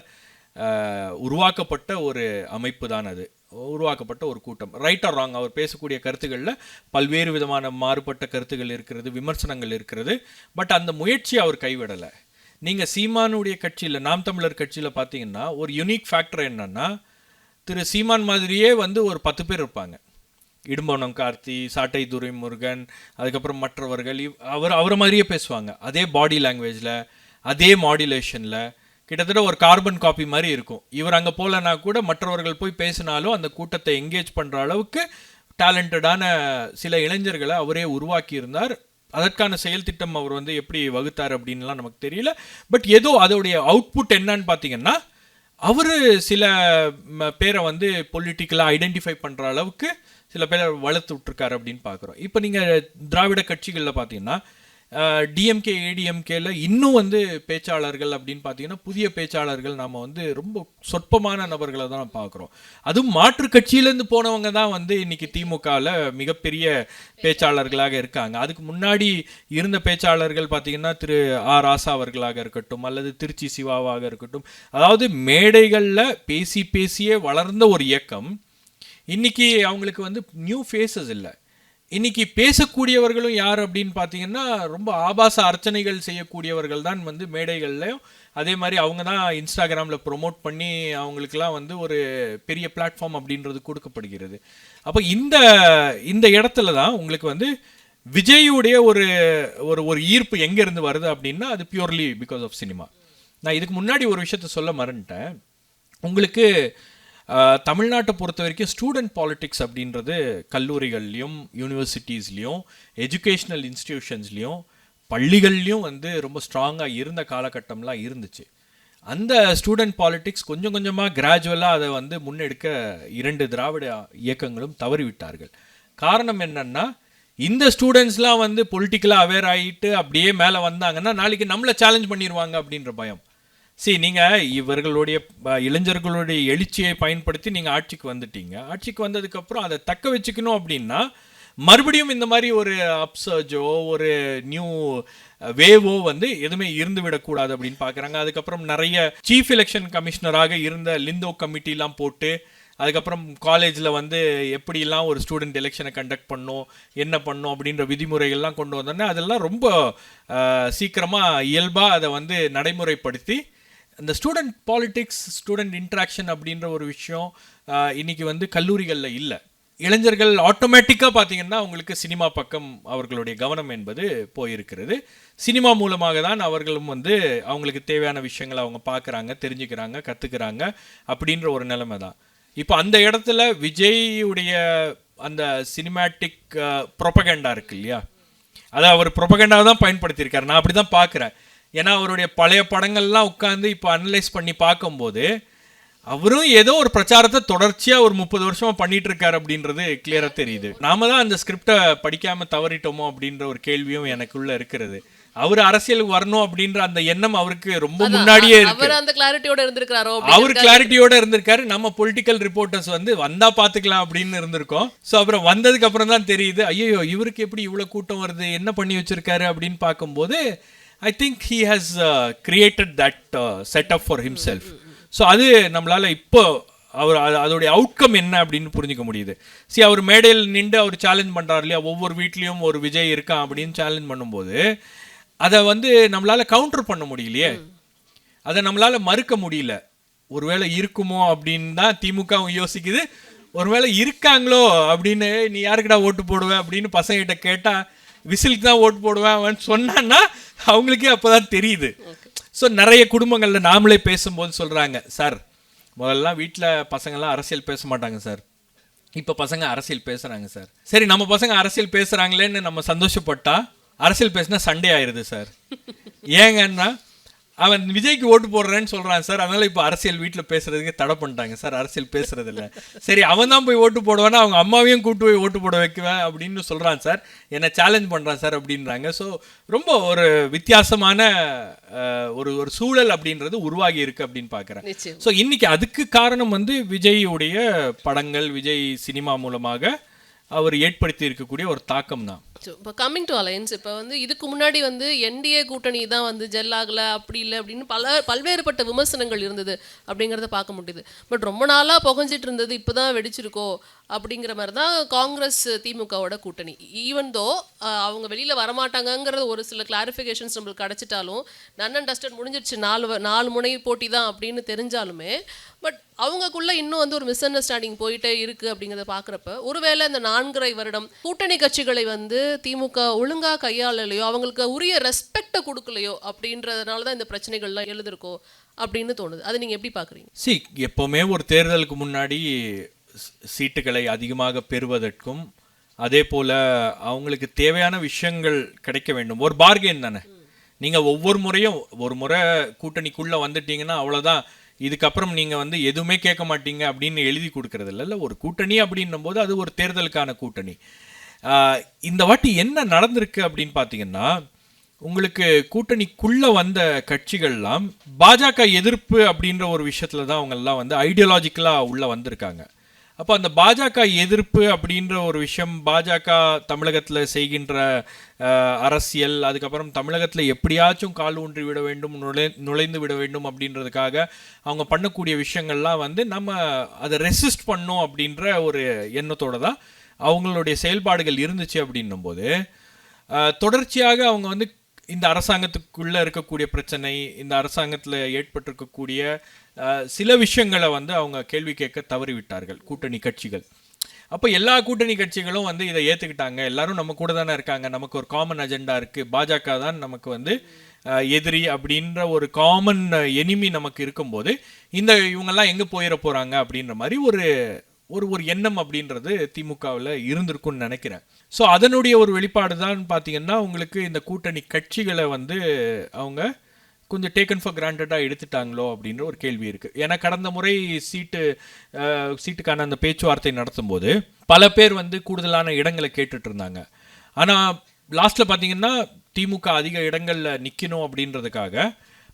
உருவாக்கப்பட்ட ஒரு அமைப்பு தான், அது உருவாக்கப்பட்ட ஒரு கூட்டம். ரைட் ஆர் ராங், அவர் பேசக்கூடிய கருத்துக்களில் பல்வேறு விதமான மாறுபட்ட கருத்துக்கள் இருக்கிறது, விமர்சனங்கள் இருக்கிறது. பட் அந்த முயற்சி அவர் கைவிடலை. நீங்கள் சீமானுடைய கட்சியில், நாம் தமிழர் கட்சியில் பார்த்தீங்கன்னா ஒரு யூனிக் ஃபேக்டர் என்னன்னா, திரு சீமான் மாதிரியே வந்து ஒரு 10 பேர் இருப்பாங்க. இடும்பவனம் கார்த்தி, சாட்டை துரைமுருகன், அதுக்கப்புறம் மற்றவர்கள் அவரை மாதிரியே பேசுவாங்க. அதே பாடி லாங்குவேஜில், அதே மாடுலேஷனில், கிட்டத்தட்ட ஒரு கார்பன் காப்பி மாதிரி இருக்கும். இவர் அங்கே போகலன்னா கூட மற்றவர்கள் போய் பேசினாலும் அந்த கூட்டத்தை என்கேஜ் பண்ணுற அளவுக்கு டேலண்டடான சில இளைஞர்களை அவரே உருவாக்கி இருந்தார். அதற்கான செயல் திட்டம் அவர் வந்து எப்படி வகுத்தார் அப்படின்லாம் நமக்கு தெரியல. பட் ஏதோ அதோடைய அவுட்புட் என்னன்னு பார்த்தீங்கன்னா, அவர் சில பேரை வந்து பொலிட்டிக்கலாக ஐடென்டிஃபை பண்ணுற அளவுக்கு சில பேரை வளர்த்து விட்ருக்காரு அப்படின்னு பார்க்குறோம். இப்போ நீங்கள் திராவிட கட்சிகளில் பார்த்தீங்கன்னா டிஎம்கே ஏடிஎம்கேல இன்னும் வந்து பேச்சாளர்கள் அப்படின்னு பார்த்தீங்கன்னா புதிய பேச்சாளர்கள் நாம் வந்து ரொம்ப சொற்பமான நபர்களை தான் பார்க்குறோம். அதுவும் மாற்று கட்சியிலேருந்து போனவங்க தான் வந்து இன்னைக்கு திமுகவில் மிகப்பெரிய பேச்சாளர்களாக இருக்காங்க. அதுக்கு முன்னாடி இருந்த பேச்சாளர்கள் பார்த்தீங்கன்னா திரு ஆர் ராசா அவர்களாக இருக்கட்டும் அல்லது திருச்சி சிவாவாக இருக்கட்டும், அதாவது மேடைகளில் பேசி பேசியே வளர்ந்த ஒரு இயக்கம். இன்னைக்கு அவங்களுக்கு வந்து நியூ ஃபேஸஸ் இல்லை. இன்னைக்கு பேசக்கூடியவர்களும் யார் அப்படின்னு பார்த்தீங்கன்னா ரொம்ப ஆபாச அர்ச்சனைகள் செய்யக்கூடியவர்கள் தான் வந்து மேடைகள்லையும், அதே மாதிரி அவங்க தான் இன்ஸ்டாகிராமில் ப்ரொமோட் பண்ணி அவங்களுக்கெல்லாம் வந்து ஒரு பெரிய பிளாட்ஃபார்ம் அப்படின்றது கொடுக்கப்படுகிறது. அப்போ இந்த இடத்துல தான் உங்களுக்கு வந்து விஜயுடைய ஒரு ஒரு ஈர்ப்பு எங்கேருந்து வருது அப்படின்னா அது பியூர்லி பிகாஸ் ஆஃப் சினிமா. நான் இதுக்கு முன்னாடி ஒரு விஷயத்த சொல்ல மறந்துட்டேன். உங்களுக்கு தமிழ்நாட்டை பொறுத்த வரைக்கும் ஸ்டூடெண்ட் பாலிட்டிக்ஸ் அப்படின்றது கல்லூரிகள்லையும் யூனிவர்சிட்டிஸ்லேயும் எஜுகேஷ்னல் இன்ஸ்டிடியூஷன்ஸ்லேயும் பள்ளிகள்லையும் வந்து ரொம்ப ஸ்ட்ராங்காக இருந்த காலகட்டம்லாம் இருந்துச்சு. அந்த ஸ்டூடெண்ட் பாலிட்டிக்ஸ் கொஞ்சம் கொஞ்சமாக கிராஜுவலாக அதை வந்து முன்னெடுக்க 2 திராவிட இயக்கங்களும் தவறிவிட்டார்கள். காரணம் என்னன்னா, இந்த ஸ்டூடெண்ட்ஸ்லாம் வந்து பொலிட்டிக்கலாக அவேர் ஆகிட்டு அப்படியே மேலே வந்தாங்கன்னா நாளைக்கு நம்மளை சேலஞ்ச் பண்ணிடுவாங்க அப்படின்ற பயம். நீங்கள் இவர்களுடைய இளைஞர்களுடைய எழுச்சியை பயன்படுத்தி நீங்கள் ஆட்சிக்கு வந்துட்டீங்க. ஆட்சிக்கு வந்ததுக்கப்புறம் அதை தக்க வச்சுக்கணும் அப்படின்னா மறுபடியும் இந்த மாதிரி ஒரு அப்சர்ஜோ ஒரு நியூ வேவோ வந்து எதுவுமே இருந்து விடக்கூடாது அப்படின்னு பார்க்குறாங்க. அதுக்கப்புறம் நிறைய சீஃப் எலெக்ஷன் கமிஷனராக இருந்த லிந்தோ கமிட்டிலாம் போட்டு அதுக்கப்புறம் காலேஜில் வந்து எப்படிலாம் ஒரு ஸ்டூடெண்ட் எலெக்ஷனை கண்டக்ட் பண்ணணும் என்ன பண்ணணும் அப்படின்ற விதிமுறைகள்லாம் கொண்டு வந்தோன்னே அதெல்லாம் ரொம்ப சீக்கிரமாக இயல்பாக அதை வந்து நடைமுறைப்படுத்தி இந்த ஸ்டூடெண்ட் பாலிட்டிக்ஸ் ஸ்டூடெண்ட் இன்ட்ராக்ஷன் அப்படின்ற ஒரு விஷயம் இன்னைக்கு வந்து கல்லூரிகளில் இல்லை. இளைஞர்கள் ஆட்டோமேட்டிக்காக பார்த்தீங்கன்னா அவங்களுக்கு சினிமா பக்கம் அவர்களுடைய கவனம் என்பது போயிருக்கிறது. சினிமா மூலமாக தான் அவர்களும் வந்து அவங்களுக்கு தேவையான விஷயங்களை அவங்க பார்க்குறாங்க, தெரிஞ்சுக்கிறாங்க, கற்றுக்கிறாங்க அப்படின்ற ஒரு நிலைமை தான். இப்போ அந்த இடத்துல விஜய்யுடைய அந்த சினிமேட்டிக் ப்ரொபகண்டா இருக்கு இல்லையா, அதை அவர் ப்ரொபகண்டாவை தான் பயன்படுத்தியிருக்காரு. நான் அப்படி தான் பார்க்குறேன். ஏன்னா அவருடைய பழைய படங்கள்லாம் உட்காந்து இப்போ அனலைஸ் பண்ணி பார்க்கும்போது அவரும் ஏதோ ஒரு பிரச்சாரத்தை தொடர்ச்சியாக ஒரு 30 வருஷமாக பண்ணிட்டு இருக்காரு அப்படின்றது கிளியராக தெரியுது. நாம தான் அந்த ஸ்கிரிப்டை படிக்காமல் தவறிட்டோமோ அப்படின்ற ஒரு கேள்வியும் எனக்குள்ள இருக்கிறது. அவர் அரசியலுக்கு வரணும் அப்படின்ற அந்த எண்ணம் அவருக்கு ரொம்ப முன்னாடியே இருக்கு. அவர் கிளாரிட்டியோட இருந்திருக்காரு. நம்ம பொலிட்டிக்கல் ரிப்போர்ட்டர்ஸ் வந்து வந்தா பாத்துக்கலாம் அப்படின்னு இருந்திருக்கோம். ஸோ அப்புறம் வந்ததுக்கு அப்புறம் தான் தெரியுது, ஐயோ இவருக்கு எப்படி இவ்வளவு கூட்டம் வருது, என்ன பண்ணி வச்சிருக்காரு அப்படின்னு பார்க்கும்போது I think he has created that setup for himself. So அது நம்மளால இப்போ அவர் அதோடைய அவுட்கம் என்ன அப்படின்னு புரிஞ்சுக்க முடியுது. அவர் மேடையில் நின்று அவர் சேலஞ்ச் பண்ணுறாரு இல்லையா, ஒவ்வொரு வீட்லேயும் ஒரு விஜய் இருக்கான் அப்படின்னு சேலஞ்ச் பண்ணும்போது அதை வந்து நம்மளால் கவுண்டர் பண்ண முடியலையே, அதை நம்மளால் மறுக்க முடியல. ஒருவேளை இருக்குமோ அப்படின்னு தான் திமுக யோசிக்குது. ஒருவேளை இருக்காங்களோ அப்படின்னு, நீ யாருக்கிட்ட ஓட்டு போடுவேன் அப்படின்னு பசங்கிட்ட கேட்டால் விசிலுக்கு தான் ஓட்டு போடுவேன் சொன்னான்னா அவங்களுக்கே அப்போ தான் தெரியுது. ஸோ நிறைய குடும்பங்களில் நாமளே பேசும்போது சொல்கிறாங்க, சார் முதல்லாம் வீட்டில் பசங்கள்லாம் அரசியல் பேச மாட்டாங்க சார், இப்போ பசங்க அரசியல் பேசுகிறாங்க சார். சரி நம்ம பசங்க அரசியல் பேசுகிறாங்களேன்னு நம்ம சந்தோஷப்பட்டா அரசியல் பேசினா சண்டே ஆயிடுது சார். ஏங்கன்னா அவன் விஜய்க்கு ஓட்டு போடுறேன்னு சொல்கிறான் சார், அதனால் இப்போ அரசியல் வீட்டில் பேசுகிறதுக்கு தடை பண்ணிட்டாங்க சார், அரசியல் பேசுறது இல்லை. சரி அவன் தான் போய் ஓட்டு போடுவானா அவங்க அம்மாவையும் கூட்டு போய் ஓட்டு போட வைக்குவேன் அப்படின்னு சொல்கிறான் சார், என்னை சேலஞ்ச் பண்ணுறான் சார் அப்படின்றாங்க. ஸோ ரொம்ப ஒரு வித்தியாசமான ஒரு சூழல் அப்படின்றது உருவாகி இருக்கு அப்படின்னு பார்க்குறேன். ஸோ இன்னைக்கு அதுக்கு காரணம் வந்து விஜய்யுடைய படங்கள், விஜய் சினிமா மூலமாக அவர் ஏற்படுத்தி இருக்கக்கூடிய ஒரு தாக்கம் தான். இப்போ கம்மிங் டு அலையன்ஸ், இப்போ வந்து இதுக்கு முன்னாடி வந்து என்டிஏ கூட்டணி தான் வந்து ஜெல் ஆகலை அப்படி இல்லை அப்படின்னு பல்வேறுபட்ட விமர்சனங்கள் இருந்தது அப்படிங்கிறத பார்க்க முடியுது. பட் ரொம்ப நாளாக புகஞ்சிட்டு இருந்தது இப்போ தான் வெடிச்சிருக்கோ அப்படிங்கிற மாதிரி தான் காங்கிரஸ் திமுகவோட கூட்டணி. ஈவன் தோ அவங்க வெளியில் வரமாட்டாங்கங்கிறது ஒரு சில கிளாரிஃபிகேஷன்ஸ் நம்மளுக்கு கிடச்சிட்டாலும் நன் அண்ட் டஸ்டட் முடிஞ்சிருச்சு, 4 முனை போட்டி தான் அப்படின்னு தெரிஞ்சாலுமே பட் அவங்கக்குள்ள இன்னும் வந்து ஒரு மிஸ் அண்டர்ஸ்டாண்டிங் போயிட்டே இருக்கு அப்படிங்கிறத பார்க்குறப்ப ஒருவேளை இந்த 4.5 வருடம் கூட்டணி கட்சிகளை வந்து திமுக ஒழுங்கா கையாளலையோ அவங்களுக்கு உரிய ரெஸ்பெக்டை கொடுக்கலையோ அப்படின்றதுனால தான் இந்த பிரச்சனைகள்லாம் எழுதிருக்கோ அப்படின்னு தோணுது. அதை நீங்கள் எப்படி பார்க்குறீங்க? எப்போவுமே ஒரு தேர்தலுக்கு முன்னாடி சீட்டுகளை அதிகமாக பெறுவதற்கும் அதே போல் அவங்களுக்கு தேவையான விஷயங்கள் கிடைக்க வேண்டும். ஒரு பார்கெயின் தானே. நீங்கள் ஒவ்வொரு முறையும் ஒரு முறை கூட்டணிக்குள்ளே வந்துட்டீங்கன்னா அவ்வளோதான், இதுக்கப்புறம் நீங்கள் வந்து எதுவுமே கேட்க மாட்டீங்க அப்படின்னு எழுதி கொடுக்கறது இல்லை. ஒரு கூட்டணி அப்படின்னும் போது அது ஒரு தேர்தலுக்கான கூட்டணி. இந்த வாட்டி என்ன நடந்திருக்கு அப்படின்னு பார்த்தீங்கன்னா, உங்களுக்கு கூட்டணிக்குள்ளே வந்த கட்சிகள்லாம் பாஜக எதிர்ப்பு அப்படின்ற ஒரு விஷயத்தில் தான் அவங்கெல்லாம் வந்து ஐடியாலஜிக்கலாக உள்ளே வந்திருக்காங்க. அப்போ அந்த பாஜக எதிர்ப்பு அப்படின்ற ஒரு விஷயம், பாஜக தமிழகத்தில் செய்கின்ற அரசியல், அதுக்கப்புறம் தமிழகத்தில் எப்படியாச்சும் கால் ஊன்றி விட வேண்டும், நுழைந்து விட வேண்டும் அப்படின்றதுக்காக அவங்க பண்ணக்கூடிய விஷயங்கள்லாம் வந்து நம்ம அதை ரெசிஸ்ட் பண்ணோம் அப்படின்ற ஒரு எண்ணத்தோடு தான் அவங்களுடைய செயல்பாடுகள் இருந்துச்சு. அப்படின்னும் போது தொடர்ச்சியாக அவங்க வந்து இந்த அரசாங்கத்துக்குள்ளே இருக்கக்கூடிய பிரச்சனை, இந்த அரசாங்கத்தில் ஏற்பட்டிருக்கக்கூடிய சில விஷயங்களை வந்து அவங்க கேள்வி கேட்க தவறிவிட்டார்கள் கூட்டணி கட்சிகள். அப்போ எல்லா கூட்டணி கட்சிகளும் வந்து இதை ஏற்றுக்கிட்டாங்க. எல்லாரும் நம்ம கூட தானே இருக்காங்க, நமக்கு ஒரு காமன் அஜெண்டா இருக்குது, பாஜக தான் நமக்கு வந்து எதிரி அப்படின்ற ஒரு காமன் எனிமி நமக்கு இருக்கும்போது இவங்கெல்லாம் எங்கே போயிட போகிறாங்க அப்படின்ற மாதிரி ஒரு ஒரு எண்ணம் அப்படின்றது திமுகவில் இருந்திருக்குன்னு நினைக்கிறேன். ஸோ அதனுடைய ஒரு வெளிப்பாடு தான் பார்த்தீங்கன்னா உங்களுக்கு இந்த கூட்டணி கட்சிகளை வந்து அவங்க கொஞ்சம் டேக்கன் ஃபார் கிராண்டடாக எடுத்துட்டாங்களோ அப்படின்ற ஒரு கேள்வி இருக்குது. ஏன்னா கடந்த முறை சீட்டுக்கான அந்த பேச்சுவார்த்தை நடத்தும் போது பல பேர் வந்து கூடுதலான இடங்களை கேட்டுட்டு இருந்தாங்க. ஆனால் லாஸ்ட்டில் பார்த்தீங்கன்னா திமுக அதிக இடங்களில் நிற்கணும் அப்படின்றதுக்காக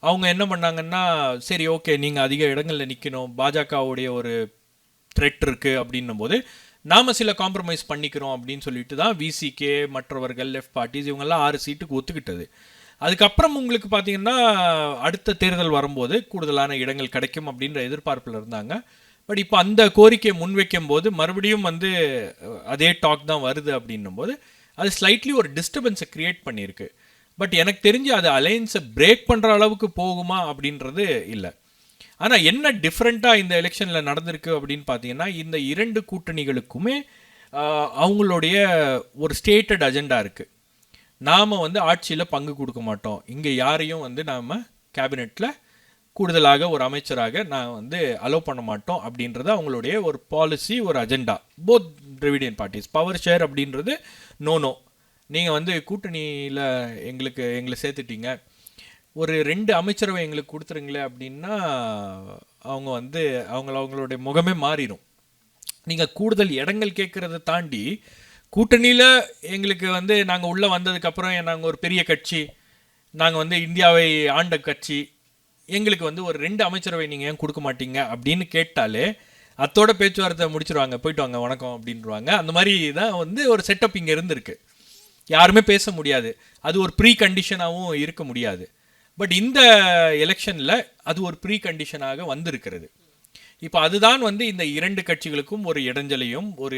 அவங்க என்ன பண்ணாங்கன்னா, சரி ஓகே நீங்கள் அதிக இடங்களில் நிற்கணும், பாஜகவுடைய ஒரு த்ரெட் இருக்குது அப்படின்னும் போது நாம் சில காம்ப்ரமைஸ் பண்ணிக்கிறோம் அப்படின்னு சொல்லிட்டு தான் விசிகே மற்றவர்கள் லெஃப்ட் பார்ட்டிஸ் இவங்கெல்லாம் 6 சீட்டுக்கு ஒத்துக்கிட்டது. அதுக்கப்புறம் உங்களுக்கு பார்த்தீங்கன்னா அடுத்த தேர்தல் வரும்போது கூடுதலான இடங்கள் கிடைக்கும் அப்படின்ற எதிர்பார்ப்பில் இருந்தாங்க. பட் இப்போ அந்த கோரிக்கையை முன்வைக்கும் போது மறுபடியும் வந்து அதே டாக் தான் வருது அப்படின்னும் போது அது ஸ்லைட்லி ஒரு டிஸ்டர்பன்ஸை க்ரியேட் பண்ணியிருக்கு. பட் எனக்கு தெரிஞ்சு அது அலையன்ஸை பிரேக் பண்ணுற அளவுக்கு போகுமா அப்படின்றது இல்லை. ஆனால் என்ன டிஃப்ரெண்ட்டாக இந்த எலெக்ஷனில் நடந்திருக்கு அப்படின்னு பார்த்தீங்கன்னா, இந்த 2 கூட்டணிகளுக்குமே அவங்களுடைய ஒரு ஸ்டேட்டட் அஜெண்டா இருக்குது. நாம் வந்து ஆட்சியில் பங்கு கொடுக்க மாட்டோம், இங்கே யாரையும் வந்து நாம் கேபினெட்டில் கூடுதலாக ஒரு அமைச்சராக நான் வந்து அலோவ் பண்ண மாட்டோம் அப்படின்றது அவங்களுடைய ஒரு பாலிசி, ஒரு agenda. Both Dravidian parties power share அப்படின்றது நோ, நீங்கள் வந்து கூட்டணியில் எங்களை சேர்த்துட்டீங்க, ஒரு 2 அமைச்சரவை எங்களுக்கு கொடுத்துருங்களே அப்படின்னா அவங்க வந்து அவங்களுடைய முகமே மாறிடும். நீங்கள் கூடுதல் இடங்கள் கேட்குறத தாண்டி கூட்டணியில் எங்களுக்கு வந்து நாங்கள் உள்ளே வந்ததுக்கப்புறம் நாங்கள் ஒரு பெரிய கட்சி, நாங்கள் வந்து இந்தியாவை ஆண்ட கட்சி, எங்களுக்கு வந்து ஒரு 2 அமைச்சரவை நீங்கள் ஏன் கொடுக்க மாட்டீங்க அப்படின்னு கேட்டாலே அத்தோட பேச்சுவார்த்தை முடிச்சிருவாங்க, போயிட்டு வாங்க வணக்கம் அப்படின்வாங்க. அந்த மாதிரி தான் வந்து ஒரு செட்டப் இங்கே இருந்திருக்கு. யாருமே பேச முடியாது, அது ஒரு ப்ரீ கண்டிஷனாகவும் இருக்க முடியாது. பட் இந்த எலெக்ஷனில் அது ஒரு ப்ரீ கண்டிஷனாக வந்திருக்கிறது. இப்போ அதுதான் வந்து இந்த 2 கட்சிகளுக்கும் ஒரு இடைஞ்சலையும் ஒரு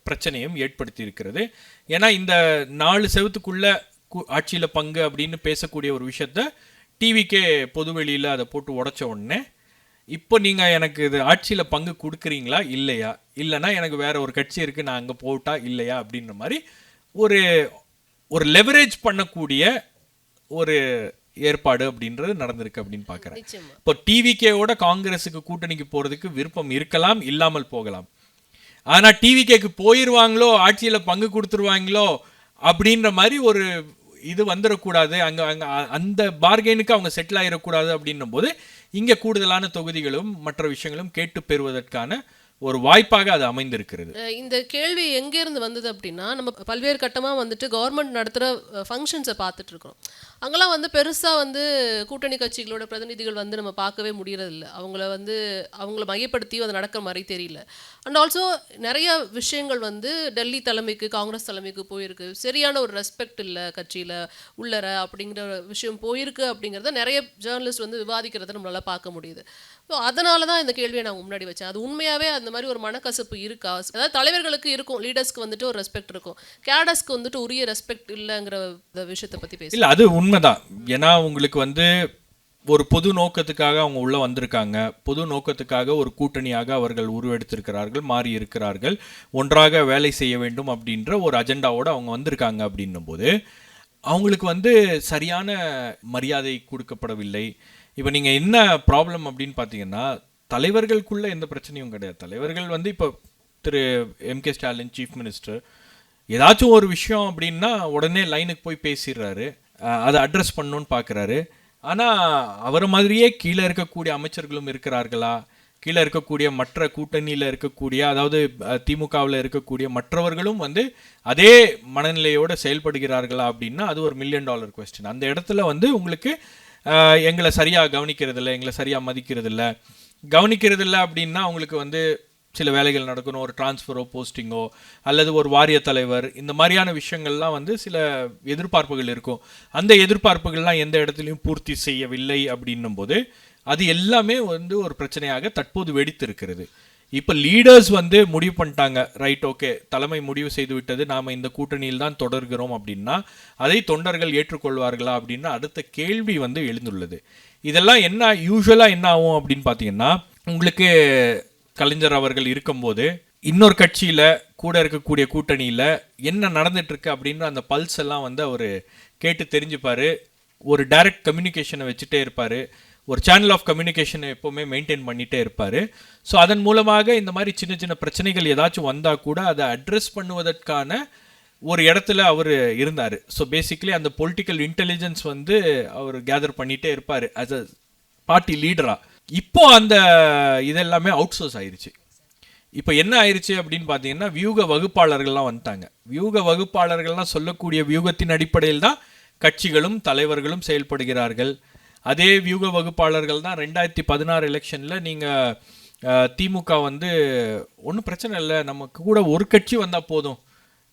பிரச்சனையும் ஏற்படுத்தி இருக்கிறது. ஏன்னா இந்த 4 செவத்துக்குள்ளே ஆட்சியில் பங்கு அப்படின்னு பேசக்கூடிய ஒரு விஷயத்த டிவிக்கே பொதுவெளியில் அதை போட்டு உடச்ச உடனே இப்போ நீங்கள் எனக்கு இது ஆட்சியில் பங்கு கொடுக்குறீங்களா இல்லையா, இல்லைனா எனக்கு வேற ஒரு கட்சி இருக்குது நான் அங்கே போட்டா இல்லையா அப்படின்ற மாதிரி ஒரு லெவரேஜ் பண்ணக்கூடிய ஒரு ஏற்பாடு அப்படின்றது நடந்திருக்கு அப்படின்னு பார்க்குறேன். இப்போ டிவிகேவோட காங்கிரஸுக்கு கூட்டணிக்கு போகிறதுக்கு விருப்பம் இருக்கலாம், இல்லாமல் போகலாம். ஆனால் டிவிகேக்கு போயிடுவாங்களோ, ஆட்சியில் பங்கு கொடுத்துருவாங்களோ அப்படின்ற மாதிரி ஒரு இது வந்துடக்கூடாது, அங்கே அந்த பார்கெயினுக்கு அவங்க செட்டில் ஆகிடக்கூடாது அப்படின்னும் போது இங்கே கூடுதலான தொகுதிகளும் மற்ற விஷயங்களும் கேட்டு பெறுவதற்கான ஒரு வாய்ப்பாக அது அமைந்திருக்கிறது. இந்த கேள்வி எங்கேருந்து வந்தது அப்படின்னா, நம்ம பல்வேறு கட்டமாக வந்துட்டு கவர்மெண்ட் நடத்துகிற ஃபங்க்ஷன்ஸை பார்த்துட்டு இருக்கோம். அங்கெல்லாம் வந்து பெருசாக வந்து கூட்டணி கட்சிகளோட பிரதிநிதிகள் வந்து நம்ம பார்க்கவே முடியறதில்ல. அவங்கள மையப்படுத்தியும் அது நடக்கிற மாதிரி தெரியல. அண்ட் ஆல்சோ நிறைய விஷயங்கள் வந்து டெல்லி தலைமைக்கு, காங்கிரஸ் தலைமைக்கு போயிருக்கு, சரியான ஒரு ரெஸ்பெக்ட் இல்லை கட்சியில் உள்ளற அப்படிங்கிற விஷயம் போயிருக்கு அப்படிங்கிறத நிறைய ஜேர்னலிஸ்ட் வந்து விவாதிக்கிறத நம்மளால பார்க்க முடியுது. ஸோ அதனால தான் இந்த கேள்வியை நான் முன்னாடி வச்சேன். அது உண்மையாகவே அந்த மாதிரி ஒரு மனக்கசப்பு இருக்கா? அதாவது தலைவர்களுக்கு இருக்கும், லீடர்ஸ்க்கு வந்துட்டு ஒரு ரெஸ்பெக்ட் இருக்கும், கேடர்ஸ்க்கு வந்துட்டு உரிய ரெஸ்பெக்ட் இல்லைங்கிற விஷயத்தை பற்றி பேச இல்லை, அது உண்மைதான். ஏன்னா உங்களுக்கு வந்து ஒரு பொது நோக்கத்துக்காக அவங்க உள்ளே வந்திருக்காங்க, பொது நோக்கத்துக்காக ஒரு கூட்டணியாக அவர்கள் உருவெடுத்திருக்கிறார்கள், மாறி இருக்கிறார்கள், ஒன்றாக வேலை செய்ய வேண்டும் அப்படின்ற ஒரு அஜெண்டாவோடு அவங்க வந்திருக்காங்க அப்படின்னும் போது அவங்களுக்கு சரியான மரியாதை கொடுக்கப்படவில்லை. இப்போ நீங்கள் என்ன ப்ராப்ளம் அப்படின்னு பார்த்தீங்கன்னா, தலைவர்களுக்குள்ளே எந்த பிரச்சனையும் கிடையாது. தலைவர்கள் இப்போ திரு M.K. ஸ்டாலின் சீஃப் மினிஸ்டர் ஏதாச்சும் ஒரு விஷயம் அப்படின்னா உடனே லைனுக்கு போய் பேசிடுறாரு, அதை அட்ரஸ் பண்ணணுன்னு பார்க்குறாரு. ஆனால் அவரை மாதிரியே கீழே இருக்கக்கூடிய அமைச்சர்களும் இருக்கிறார்களா, கீழே இருக்கக்கூடிய மற்ற கூட்டணியில் இருக்கக்கூடிய, அதாவது திமுகவில் இருக்கக்கூடிய மற்றவர்களும் அதே மனநிலையோடு செயல்படுகிறார்களா அப்படின்னா அது ஒரு $1 million கொஸ்டின். அந்த இடத்துல உங்களுக்கு எங்களை சரியாக கவனிக்கிறதில்ல, எங்களை சரியாக மதிக்கிறதில்ல. கவனிக்கிறதில்ல அப்படின்னா அவங்களுக்கு சில வேலைகள் நடக்கணும், ஒரு டிரான்ஸ்ஃபரோ போஸ்டிங்கோ அல்லது ஒரு வாரிய தலைவர், இந்த மாதிரியான விஷயங்கள்லாம் சில எதிர்பார்ப்புகள் இருக்கும். அந்த எதிர்பார்ப்புகள்லாம் எந்த இடத்துலையும் பூர்த்தி செய்யவில்லை அப்படின்னும் போது அது எல்லாமே ஒரு பிரச்சனையாக தற்போது வெடித்திருக்கிறது. இப்போ லீடர்ஸ் முடிவு பண்ணிட்டாங்க, ரைட் ஓகே தலைமை முடிவு செய்து விட்டது, நாம் இந்த கூட்டணியில் தான் தொடர்கிறோம் அப்படின்னா அதை தொண்டர்கள் ஏற்றுக்கொள்வார்களா அப்படின்னா அடுத்த கேள்வி எழுந்துள்ளது. இதெல்லாம் என்ன யூஸ்வலாக என்ன ஆகும் அப்படின்னு பார்த்தீங்கன்னா, உங்களுக்கு கலைஞர் அவர்கள் இருக்கும்போது இன்னொரு கட்சியில் கூட இருக்கக்கூடிய கூட்டணியில் என்ன நடந்துட்டுருக்கு அப்படின்ற அந்த பல்ஸ் எல்லாம் அவர் கேட்டு தெரிஞ்சுப்பார். ஒரு டைரக்ட் கம்யூனிகேஷனை வச்சுட்டே இருப்பார், ஒரு சேனல் ஆஃப் கம்யூனிகேஷனை எப்போவுமே மெயின்டைன் பண்ணிகிட்டே இருப்பார். ஸோ அதன் மூலமாக இந்த மாதிரி சின்ன சின்ன பிரச்சனைகள் ஏதாச்சும் வந்தால் கூட அதை அட்ரஸ் பண்ணுவதற்கான ஒரு இடத்துல அவர் இருந்தார். ஸோ பேசிக்கலி அந்த பொலிட்டிக்கல் இன்டெலிஜென்ஸ் அவர் கேதர் பண்ணிகிட்டே இருப்பார் ஆஸ் அ பார்ட்டி லீடராக. இப்போ அந்த இதெல்லாமே அவுட் சோர்ஸ் ஆயிடுச்சு. இப்போ என்ன ஆயிடுச்சு அப்படின்னு பார்த்தீங்கன்னா, வியூக வகுப்பாளர்கள்லாம் வந்துட்டாங்க. வியூக வகுப்பாளர்கள்லாம் சொல்லக்கூடிய வியூகத்தின் அடிப்படையில் தான் கட்சிகளும் தலைவர்களும் செயல்படுகிறார்கள். அதே வியூக வகுப்பாளர்கள் தான் 2016 எலெக்ஷனில் நீங்கள் திமுக ஒன்றும் பிரச்சனை இல்லை, நமக்கு கூட ஒரு கட்சி வந்தால் போதும்,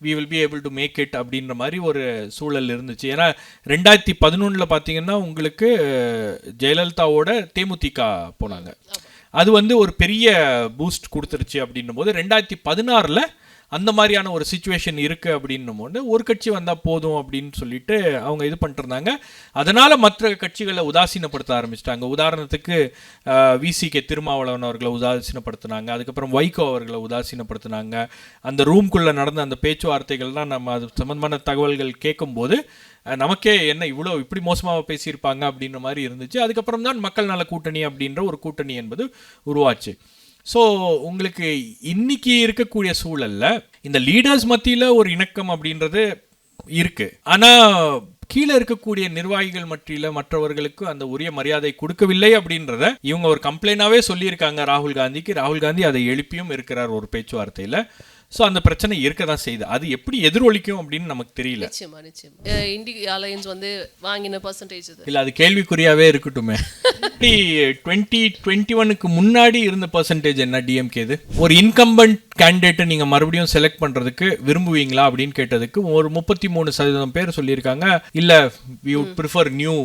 we will be able to make it அப்படின்ற மாதிரி ஒரு சூழல் இருந்துச்சு. ஏன்னா 2011 பார்த்தீங்கன்னா உங்களுக்கு ஜெயலலிதாவோட தேமுதிக போனாங்க, அது ஒரு பெரிய பூஸ்ட் கொடுத்துருச்சு. அப்படின்னும் போது 2016 அந்த மாதிரியான ஒரு சிச்சுவேஷன் இருக்குது அப்படின்னும் போது ஒரு கட்சி வந்தால் போதும் அப்படின்னு சொல்லிட்டு அவங்க இது பண்ணிட்டுருந்தாங்க. அதனால் மற்ற கட்சிகளை உதாசீனப்படுத்த ஆரம்பிச்சிட்டாங்க. உதாரணத்துக்கு விசிகே திருமாவளவன் அவர்களை உதாசீனப்படுத்தினாங்க, அதுக்கப்புறம் வைகோ அவர்களை உதாசீனப்படுத்தினாங்க. அந்த ரூம்குள்ளே நடந்த அந்த பேச்சுவார்த்தைகள்லாம் நம்ம அது சம்பந்தமான தகவல்கள் கேட்கும்போது நமக்கே என்ன இப்படி மோசமாக பேசியிருப்பாங்க அப்படின்ற மாதிரி இருந்துச்சு. அதுக்கப்புறம் தான் மக்கள் நல கூட்டணி அப்படின்ற ஒரு கூட்டணி என்பது உருவாச்சு. ஸோ உங்களுக்கு இன்னைக்கு இருக்கக்கூடிய சூழலில் இந்த லீடர்ஸ் மத்தியில் ஒரு இணக்கம் அப்படின்றது இருக்குது. ஆனால் கீழே இருக்கக்கூடிய நிர்வாகிகள் மத்தியில் மற்றவர்களுக்கு அந்த உரிய மரியாதை கொடுக்கவில்லை அப்படின்றத இவங்க ஒரு கம்ப்ளைண்டாகவே சொல்லியிருக்காங்க ராகுல் காந்திக்கு. ராகுல் காந்தி அதை எழுப்பியும் இருக்கிறார் ஒரு பேச்சுவார்த்தையில். ஸோ அந்த பிரச்சனை இருக்க தான் செய்யுது. அது எப்படி எதிரொலிக்கும் அப்படின்னு நமக்கு தெரியல. நிச்சயமா இந்தியா அலையன்ஸ் வாங்கின பர்சன்டேஜ் இல்லை, அது கேள்விக்குறியாவே இருக்கட்டுமே. 2021 முன்னாடி இருந்த பர்சன்டேஜ் என்ன டிஎம்கேது? ஒரு இன்கம்பன்ட் கேண்டிடேட்டை நீங்கள் மறுபடியும் செலக்ட் பண்ணுறதுக்கு விரும்புவீங்களா அப்படின்னு கேட்டதுக்கு ஒரு 33% பேர் சொல்லியிருக்காங்க இல்லை, we would prefer new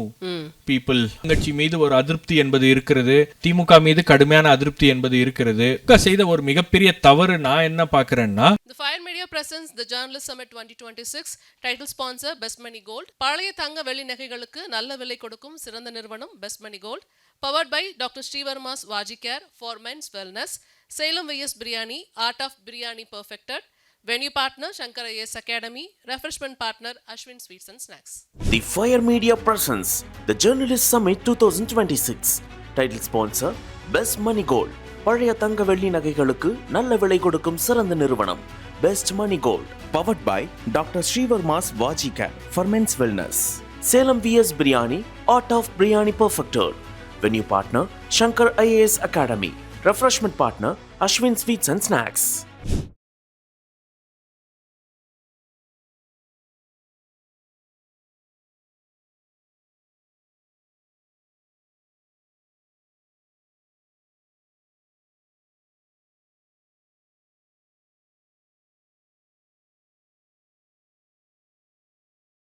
people. கட்சி மீது ஒரு அதிருப்தி என்பது இருக்கிறது, திமுக மீது கடுமையான அதிருப்தி என்பது இருக்கிறது. செய்த ஒரு மிகப்பெரிய தவறு நான் என்ன பார்க்குறேன்னா, The Fire Media presents the Journalist Summit 2026. Title sponsor Best Money Gold. பழைய தங்க வெள்ளி நகைகளுக்கு நல்ல விலை கொடுக்கும் சிறந்த நிறுவனம் Best Money Gold. Powered by Dr. Srivarma's Vaji Care for Men's Wellness. Salem VS Biryani, Art of Biryani Perfected. Venue partner Shankar IAS Academy. Refreshment partner Ashwin Sweets and Snacks. The Fire Media presents the Journalist Summit 2026. Title sponsor Best Money Gold. பழைய தங்க வெள்ளி நகைகளுக்கு நல்ல விலை கொடுக்கும் சிறந்த நிறுவனம் best money gold. Powered by doctor Srivarma's Vaji care for men's wellness. Salem VS biryani, art of biryani perfected. Venue partner Shankar IAS academy. Refreshment partner Ashwin sweets and snacks.